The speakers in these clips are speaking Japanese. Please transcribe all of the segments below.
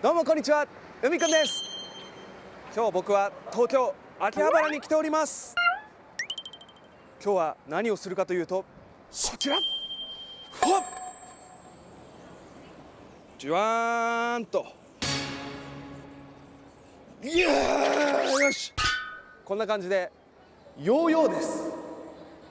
どうもこんにちは、海くんです。今日僕は東京秋葉原に来ております。今日は何をするかというと、こちらほっじゅわーんと、いやー、よし、こんな感じでヨーヨーです。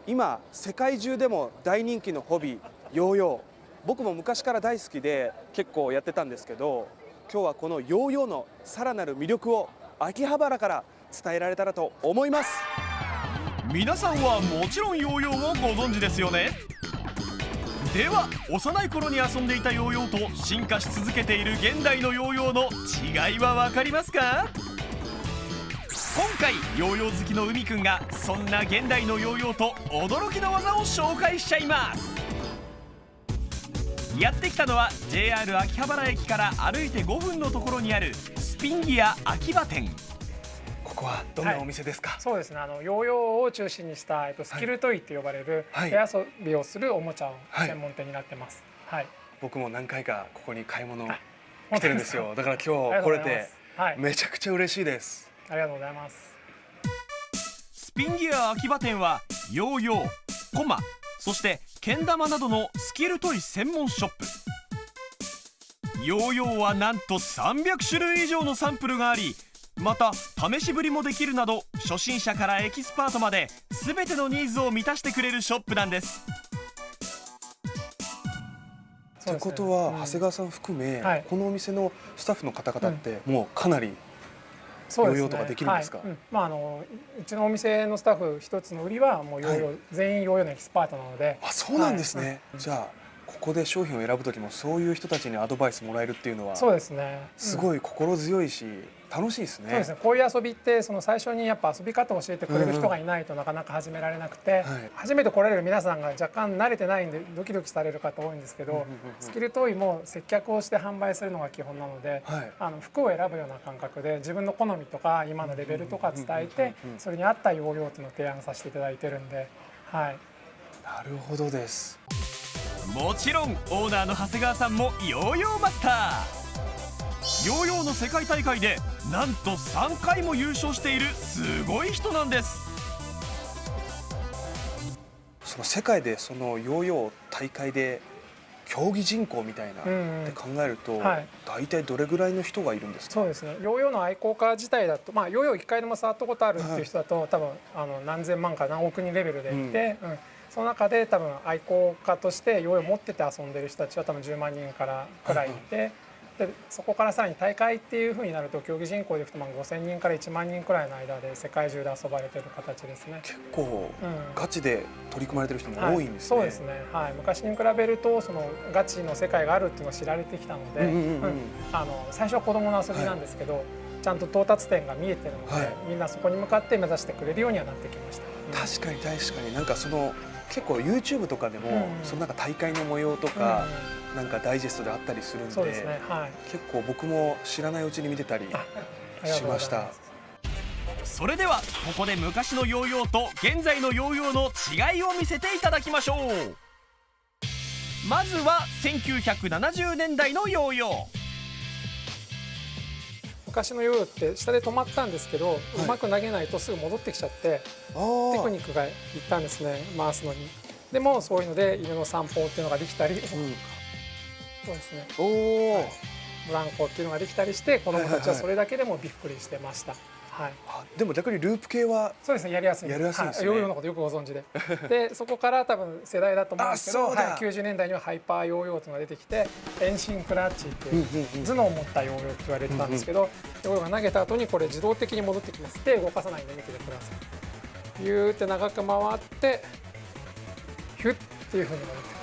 今世界中でも大人気のホビー、ヨーヨー。僕も昔から大好きで結構やってたんですけど、今日はこのヨーヨーのさらなる魅力を秋葉原から伝えられたらと思います。皆さんはもちろんヨーヨーをご存知ですよね。では幼い頃に遊んでいたヨーヨーと進化し続けている現代のヨーヨーの違いは分かりますか？今回ヨーヨー好きの海くんがそんな現代のヨーヨーと驚きの技を紹介しちゃいます。やってきたのは JR 秋葉原駅から歩いて5分のところにあるスピンギア秋葉店。ここはどんなお店ですか？そうですね、ヨーヨーを中心にしたスキルトイと呼ばれる手遊びをするおもちゃの専門店になってます。はい、僕も何回かここに買い物来てるんですよ。だから今日来れてめちゃくちゃ嬉しいです。ありがとうございます。スピンギア秋葉店はヨーヨー、コマ、そしてけん玉などのスキルトイ専門ショップ。ヨーヨーはなんと300種類以上のサンプルがあり、また試し振りもできるなど初心者からエキスパートまで全てのニーズを満たしてくれるショップなんです。ということは、長谷川さん含め、このお店のスタッフの方々ってもうかなりヨーヨーとかできるんですか？うちのお店のスタッフ一つの売りはもうヨーヨー、全員ヨーヨーのエキスパートなので。あ、そうなんですね。じゃあここで商品を選ぶ時もそういう人たちにアドバイスもらえるっていうのは、そうですね、すごい心強いし楽しいですね。そうですね、こういう遊びって最初にやっぱ遊び方を教えてくれる人がいないとなかなか始められなくて、初めて来られる皆さんが若干慣れてないんでドキドキされる方多いんですけど、スキルトイも接客をして販売するのが基本なので、服を選ぶような感覚で自分の好みとか今のレベルとか伝えて、それに合ったヨーヨーっていうのを提案させていただいてるんで。はい、なるほどです。もちろんオーナーの長谷川さんもヨーヨーマスター。ヨーヨーの世界大会でなんと3回も優勝しているすごい人なんです。その世界でそのヨーヨー大会で競技人口みたいなって考えると、大体どれぐらいの人がいるんですか？そうですね、ヨーヨーの愛好家自体だと、ヨーヨー1回でも触ったことあるっていう人だと、多分何千万から何億人レベルでいて、その中で多分愛好家としてヨーヨー持ってて遊んでる人たちは多分10万人からくらいいて、でそこからさらに大会っていうふうになると競技人口でいくと5000人から1万人くらいの間で世界中で遊ばれてる形ですね。結構ガチで取り組まれてる人も多いんですね。そうですね、昔に比べるとそのガチの世界があるっていうのが知られてきたので、最初は子どもの遊びなんですけど、ちゃんと到達点が見えてるので、みんなそこに向かって目指してくれるようにはなってきました。確かに確かに、なんか結構 YouTube とかでも、そのなんか大会の模様とか、なんかダイジェストであったりするんで、そうですね、結構僕も知らないうちに見てたりしました。それではここで昔のヨーヨーと現在のヨーヨーの違いを見せていただきましょう。まずは1970年代のヨーヨー。昔のヨーヨーって下で止まったんですけど、うまく投げないとすぐ戻ってきちゃって、テクニックがいったんですね、回すのに。でもそういうので犬の散歩っていうのができたり、そうですね、ブランコっていうのができたりして、子どもたちはそれだけでもびっくりしてました。でも逆にループ系はそうですね、やりやすいです。ヨーヨーのことよくご存知で。でそこから多分世代だと思うんですけど、90年代にはハイパーヨーヨーっていうのが出てきて、遠心クラッチっていう頭脳を持ったヨーヨーって言われてたんですけど、ヨーヨーが投げた後にこれ自動的に戻ってきます。手動かさないで見ててください。ビューって長く回ってヒュッっていうふうに戻ってくる。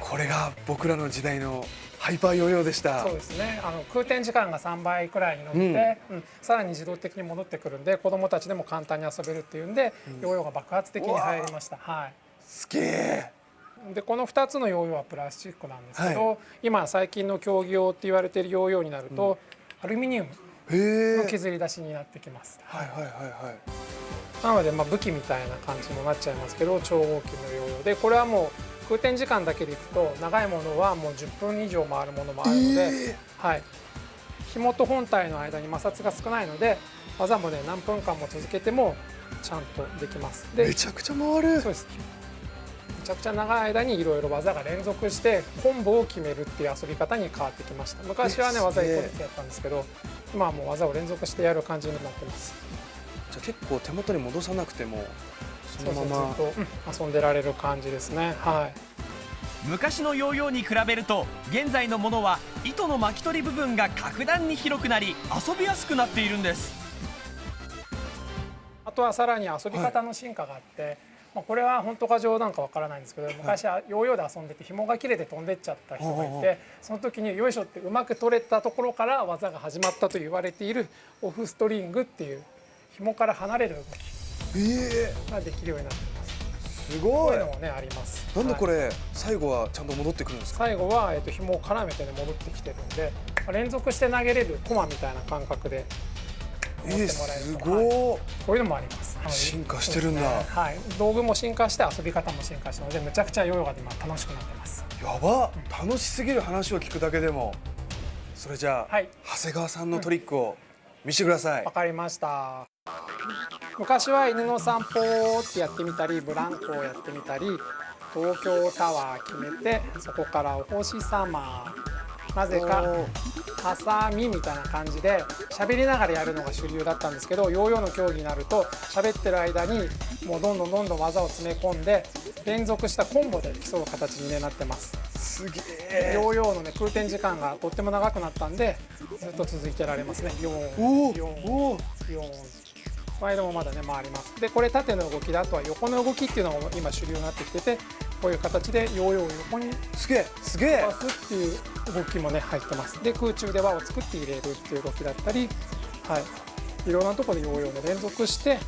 これが僕らの時代のハイパーヨーヨーでした。そうですね、空転時間が3倍くらいに伸びて、さらに自動的に戻ってくるんで、子どもたちでも簡単に遊べるっていうんで、ヨーヨーが爆発的に流行りました。すげえ。でこの2つのヨーヨーはプラスチックなんですけど、今最近の競技用って言われているヨーヨーになると、アルミニウムの削り出しになってきます。なので武器みたいな感じになっちゃいますけど、超合金のヨーヨーで、これはもう空転時間だけでいくと長いものはもう10分以上回るものもあるので、紐と本体の間に摩擦が少ないので技もね何分間も続けてもちゃんとできます。でめちゃくちゃ回る。そうです。めちゃくちゃ長い間にいろいろ技が連続してコンボを決めるっていう遊び方に変わってきました。昔はね技1個ずつやったんですけど、今はもう技を連続してやる感じになってます。じゃあ結構手元に戻さなくてもそのままそうそうずっと、遊んでられる感じですね。はい。昔のヨーヨーに比べると現在のものは糸の巻き取り部分が格段に広くなり遊びやすくなっているんです。あとはさらに遊び方の進化があって、まあこれは本当か冗談かわからないんですけど、昔はヨーヨーで遊んでて紐が切れて飛んでっちゃった人がいて、その時によいしょってうまく取れたところから技が始まったと言われているオフストリングっていう紐から離れる動きができるようになっています。すごい。こういうのもねあります。なんでこれ、最後はちゃんと戻ってくるんですか。最後は紐を絡めてね戻ってきてるんで、連続して投げれるコマみたいな感覚で持ってもらえると、すごい。こういうのもあります。進化してるんだ。はい、道具も進化して遊び方も進化したので、むちゃくちゃヨーヨーが今楽しくなってます。やば、楽しすぎる話を聞くだけでも。それじゃあ、はい、長谷川さんのトリックを見せてください。わかりました。昔は犬の散歩ってやってみたり、ブランコをやってみたり、東京タワー決めて、そこからお星様、なぜかハサミみたいな感じで喋りながらやるのが主流だったんですけど、ヨーヨーの競技になると喋ってる間にもうどんどん技を詰め込んで連続したコンボで競う形に、なってます。すげえ。ヨーヨーのね空転時間がとっても長くなったんでずっと続いてられますね。お4、お。 4、ワイドもまだね回ります。でこれ縦の動きで、あとは横の動きっていうのが今主流になってきてて、こういう形でヨーヨーを横にすげえすげえ。飛ばすっていう動きもね入ってます。で空中で輪を作って入れるっていう動きだったり、はい、いろんなところでヨーヨーで連続して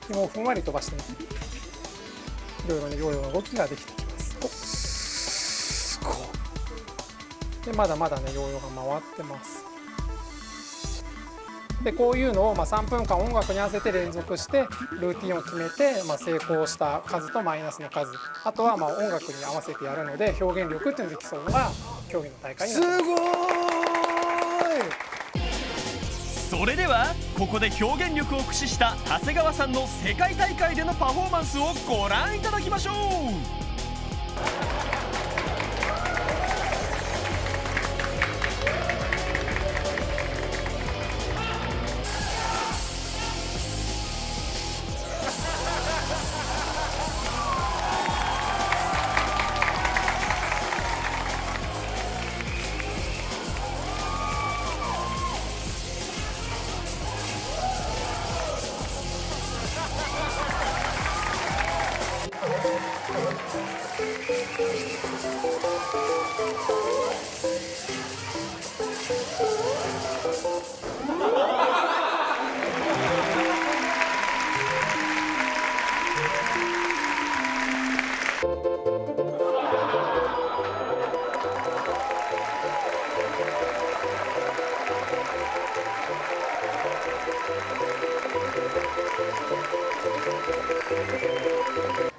紐をふんわり飛ばしてね、いろいろねヨーヨーの動きができてきます。すごい。でまだまだねヨーヨーが回ってます。でこういうのを3分間音楽に合わせて連続してルーティンを決めて、成功した数とマイナスの数、あとは音楽に合わせてやるので表現力っていうので競うのが競技の大会になってます。すごい。それではここで表現力を駆使した長谷川さんの世界大会でのパフォーマンスをご覧いただきましょう。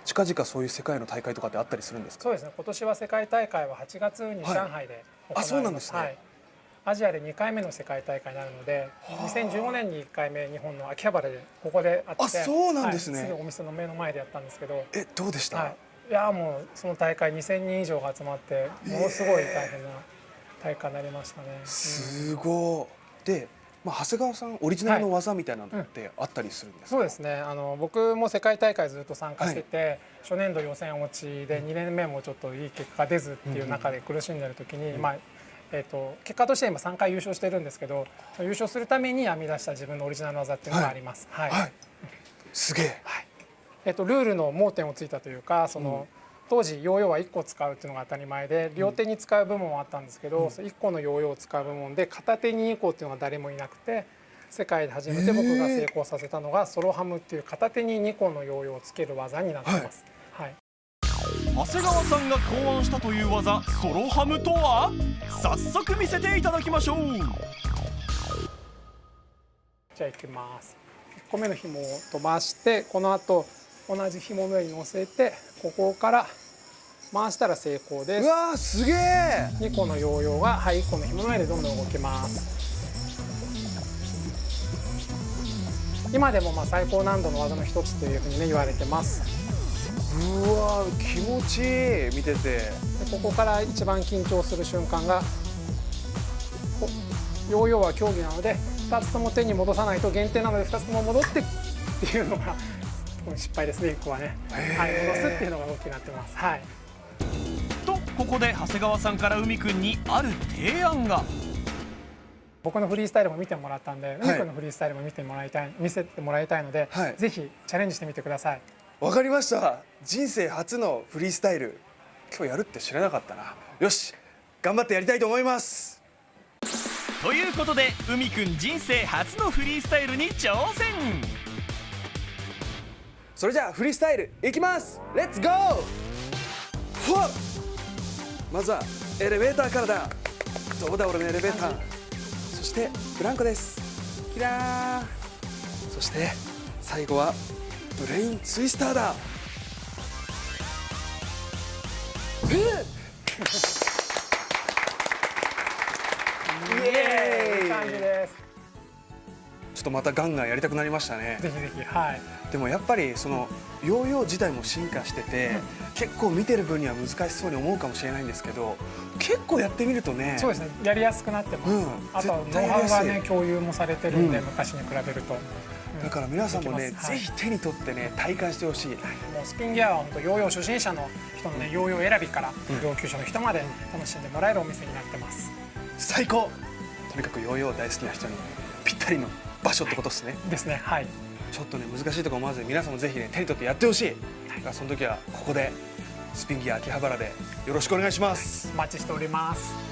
近々そういう世界の大会とかってあったりするんですか。そうですね、今年は世界大会は8月に上海で行われます。あ、そうなんですね。はい、アジアで2回目の世界大会になるので、2015年に1回目日本の秋葉原でここであって、あ、そうなんですね。はい、すぐお店の目の前でやったんですけど、どうでした。はい、いやもうその大会2000人以上が集まってものすごい大変な大会になりましたね。すごい。で、長谷川さんオリジナルの技みたいなのってあったりするんですか。そうですね、僕も世界大会ずっと参加してて、初年度予選落ちで2年目もちょっといい結果出ずっていう中で苦しんでる時に、結果として今3回優勝してるんですけど、優勝するために編み出した自分のオリジナルの技っていうのがあります。はい、すげえ。はい、ルールの盲点をついたというか、当時ヨーヨーは1個使うっていうのが当たり前で、両手に使う部門もあったんですけど、1個のヨーヨーを使う部門で片手に2個っていうのが誰もいなくて、世界で初めて僕が成功させたのがソロハムっていう片手に2個のヨーヨーをつける技になってます。はい、長谷川さんが考案したという技ソロハムとは、早速見せていただきましょう。じゃあいきます。1個目の紐を飛ばして、この後同じ紐の上に乗せて、ここから回したら成功です。うわー、すげえ。2個のヨーヨーが、1個の紐の上でどんどん動きます。今でもまあ最高難度の技の一つというふうにね言われてます。うわ気持ちいい見てて。でここから一番緊張する瞬間が、ヨーヨーは競技なので2つとも手に戻さないと減点なので2つとも戻ってっていうのが失敗ですね。1個はね、はい、戻すっていうのが大きくなってます。はい。とここで長谷川さんから海くんにある提案が。僕のフリースタイルも見てもらったんで、海くんのフリースタイルも見せてもらいたいので、はい、ぜひチャレンジしてみてください。わかりました。人生初のフリースタイル今日やるって知らなかったな。よし頑張ってやりたいと思います。ということで海くん人生初のフリースタイルに挑戦。それじゃあフリースタイルいきます。レッツゴー。ふわっまずはエレベーターからだ。どうだ俺のエレベーター。そしてブランコです。キラー。そして最後はブレインツイスターだ。イエーイ。いい感じです。ちょっとまたガンガンやりたくなりましたね。ぜひぜひ。はい。でもやっぱりそのヨーヨー自体も進化してて、結構見てる分には難しそうに思うかもしれないんですけど、結構やってみるとね。そうですね。やりやすくなってます。あとはノウハウがね共有もされてるんで、昔に比べると。だから皆さんもね、ぜひ手に取ってね体感してほしい。もうスピンギアは本当ヨーヨー初心者の人のねヨーヨー選びから上級者の人まで楽しんでもらえるお店になってます。最高。とにかくヨーヨー大好きな人にぴったりの場所ってことですね。ですね。はい。ちょっとね難しいとこ思わずに皆さんもぜひね手に取ってやってほしい。だからその時はここでスピンギア秋葉原でよろしくお願いします。お待ちしております。